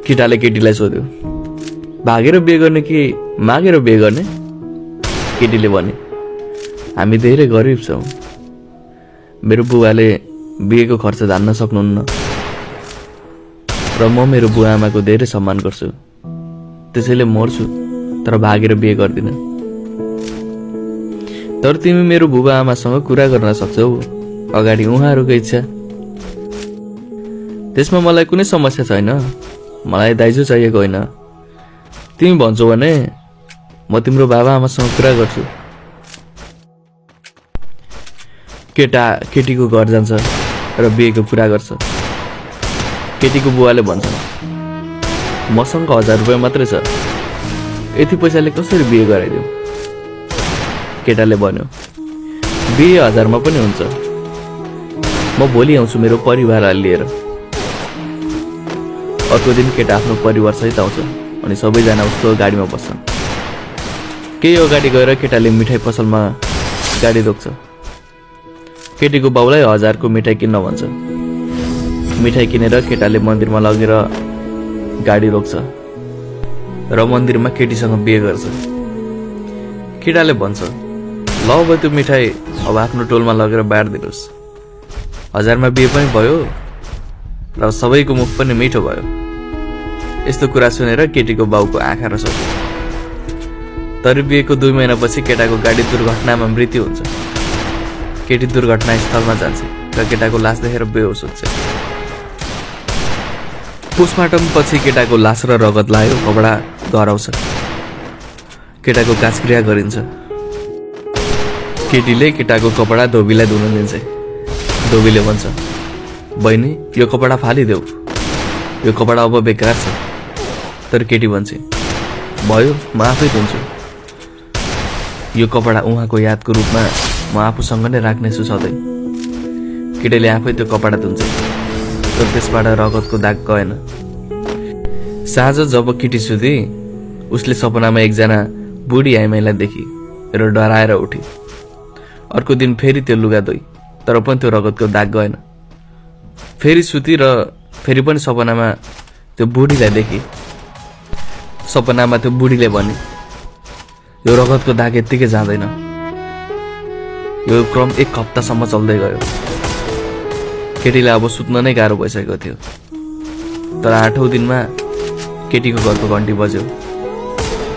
केटाले केटीलाई सोध्यो, भागेर बिहे गर्ने कि मागेर बिहे गर्ने? केटीले भने, हामी धेरै गरिब छौँ, मेरो बुवाले बिहेको खर्च धान्न सक्नुहुन्न र म मेरो बुवा आमाको धेरै सम्मान गर्छु, त्यसैले मर्छु तर भागेर बिहे गर्दिन। तर तिमी मेरो बुबा आमासँग कुरा गर्न सक्छौ, अगाडि उहाँहरूको इच्छा। त्यसमा मलाई कुनै समस्या छैन, मलाई दाइजो चाहिएको होइन। तिमी भन्छौ भने म तिम्रो बाबा आमासँग कुरा गर्छु। केटा केटीको घर जान्छ र बिहेको कुरा गर्छ। केटीको बुवाले भन्छ, मसँग 1000 रुपियाँ मात्रै छ, यति पैसाले कसरी बिहे गराइदिउँ? केटाले भन्यो, बिहे 1000 मा पनि हुन्छ, म भोलि आउँछु मेरो परिवारलाई लिएर। अर्को दिन केटा आफ्नो परिवार सहित आउँछ अनि सबैजना उसको गाडीमा बस्छन्। केही अगाडि गएर केटाले मिठाई पसलमा गाडी रोक्छ। केटीको बाउलाई 1000 को मिठाई किन्न भन्छ। मिठाई किनेर केटाले मन्दिरमा लगेर गाडी रोक्छ र मन्दिरमा केटीसँग बिहे गर्छ। केटाले भन्छ, ल अब त्यो मिठाई अब आफ्नो टोलमा लगेर बाँडिदिनुहोस्। 1000 मा बिहे पनि भयो र सबैको मुख पनि मिठो भयो। यस्तो कुरा सुनेर केटीको बाउको आँखा रसाउँछ। तर बिहेको 2 महिनापछि केटाको गाडी दुर्घटनामा मृत्यु हुन्छ। केटी दुर्घटना स्थलमा जान्छ र केटाको लास देखेर बेहोस हुन्छ। पोस्टमार्टम पछि केटाको लास र रगत लाग्यो कपडा घर आउँछ। केटाको काजक्रिया गरिन्छ। केटीले केटाको कपडा धोबीलाई धुन दिन्छ। धोबीले भन्छ, बहिनी यो कपडा फालिदेऊ, यो कपडा अब बेकार छ। तर केटी भन्छ, भयो म आफै धुन्छु, यो कपडा उहाँको यादको रूपमा म आफूसँग नै राख्नेछु सधैँ। केटीले आफै त्यो कपडा धुन्छ तर त्यसबाट रगतको दाग गएन। साँझ जब केटी सुती, उसले सपनामा एकजना बुढी आइमाईलाई देखी र डराएर उठी। अर्को दिन फेरि त्यो लुगा धोई तर पनि त्यो रगतको दाग गएन। फेरि सुती र फेरि पनि सपनामा त्यो बुढीलाई देखी। सपनामा त्यो बुढीले भने, यो रगतको दाग यत्तिकै जाँदैन। यो क्रम 1 हप्तासम्म चल्दै गयो। केटीलाई अब सुत्न नै गाह्रो भइसकेको थियो। तर 8औं दिनमा केटीको घरको घन्टी बज्यो।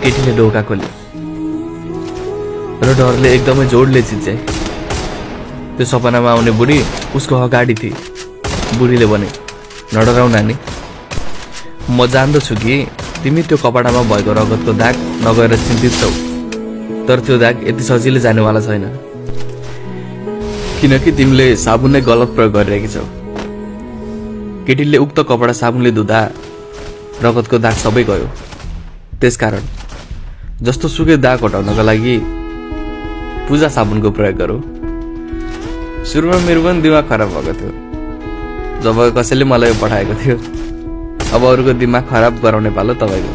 केटीले ढोका खोल्यो र डरले एकदमै जोडले चिच्याए। त्यो सपनामा आउने बुढी उसको अगाडि थिए। बुढीले भने, नडराउ नानी, म जान्दछु कि तिमी त्यो कपडामा भएको रगतको दाग नगएर चिन्तित छौ, तर त्यो दाग यति सजिलै जानेवाला छैन, किनकि तिमीले साबुन नै गलत प्रयोग गरिरहेकी छौ। केटीले उक्त कपडा साबुनले धुँदा रगतको दाग सबै गयो। त्यसकारण जस्तो सुकै दाग हटाउनका लागि पूजा साबुनको प्रयोग गरौँ। सुरुमा मेरो पनि दिमाग खराब भएको थियो जब कसैले मलाई पठाएको थियो। अब अरूको दिमाग खराब गराउने पालो तपाईँको।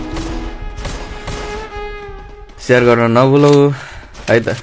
सेयर गर्न नभुलौ है त।